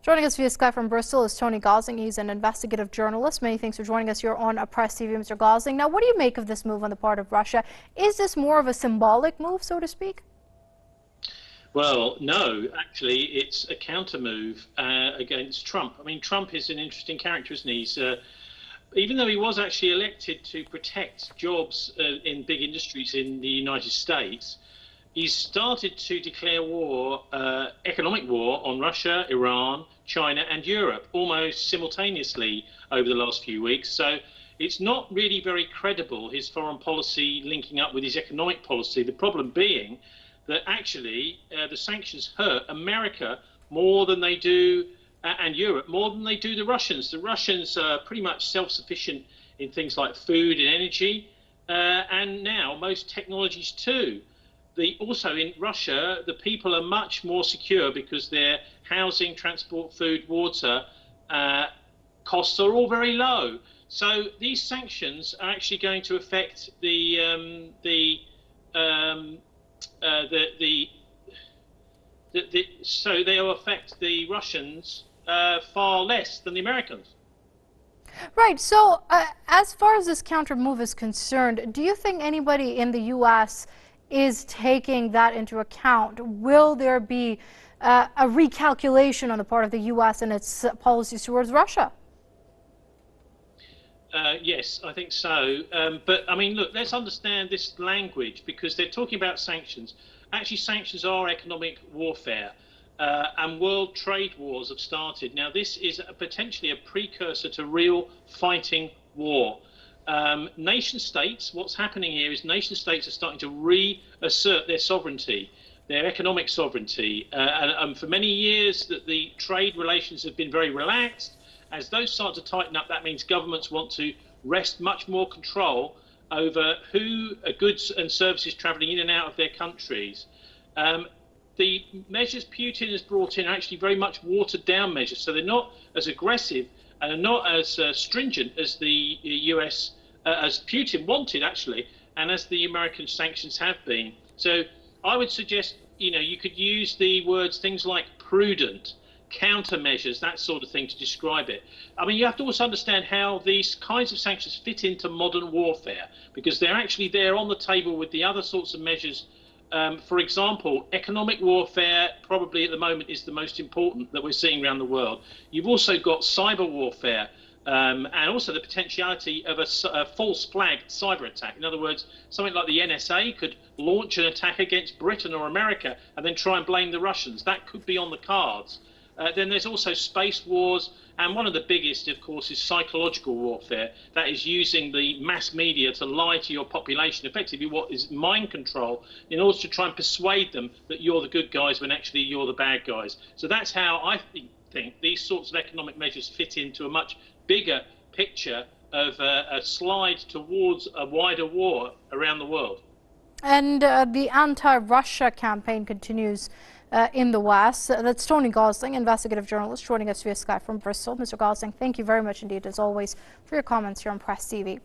Joining us via Skype from Bristol is Tony Gosling. He's an investigative journalist. Many thanks for joining us here on Press TV, Mr. Gosling. Now, what do you make of this move on the part of Russia? Is this more of a symbolic move, so to speak? Well, no, actually, it's a counter move against Trump. I mean, Trump is an interesting character, isn't he? Even though he was actually elected to protect jobs in big industries in the United States, he's started to declare war, economic war on Russia, Iran, China and Europe almost simultaneously over the last few weeks. So it's not really very credible, his foreign policy linking up with his economic policy. The problem being that actually the sanctions hurt America more than they do and Europe more than they do the Russians. The Russians are pretty much self-sufficient in things like food and energy, and now most technologies too. Also in Russia, the people are much more secure because their housing, transport, food, water costs are all very low. So these sanctions are actually going to affect so they'll affect the Russians far less than the Americans. Right. So as far as this counter move is concerned, do you think anybody in the U.S. is taking that into account? Will there be a recalculation on the part of the U.S. and its policies towards Russia? Yes, I think so. But I mean, look, let's understand this language because they're talking about sanctions. Actually, sanctions are economic warfare, and world trade wars have started. Now, this is potentially a precursor to real fighting war. Nation states, what's happening here is nation states are starting to reassert their sovereignty, their economic sovereignty. And for many years, the trade relations have been very relaxed. As those start to tighten up, that means governments want to wrest much more control over who goods and services travelling in and out of their countries. The measures Putin has brought in are actually very much watered down measures, so they're not as aggressive and are not as stringent as the US, as Putin wanted actually, and as the American sanctions have been. So I would suggest, you could use the words things like prudent, countermeasures, that sort of thing to describe it. I mean, you have to also understand how these kinds of sanctions fit into modern warfare, because they're actually there on the table with the other sorts of measures. For example, economic warfare probably at the moment is the most important that we're seeing around the world. You've also got cyber warfare, and also the potentiality of a false flag cyber attack. In other words, something like the NSA could launch an attack against Britain or America and then try and blame the Russians. That could be on the cards. Then there's also space wars, and one of the biggest, of course, is psychological warfare. That is using the mass media to lie to your population, effectively what is mind control, in order to try and persuade them that you're the good guys when actually you're the bad guys. So that's how I think these sorts of economic measures fit into a much bigger picture of a slide towards a wider war around the world. And the anti-Russia campaign continues in the West. That's Tony Gosling, investigative journalist, joining us via Skype from Bristol. Mr. Gosling, thank you very much indeed, as always, for your comments here on Press TV.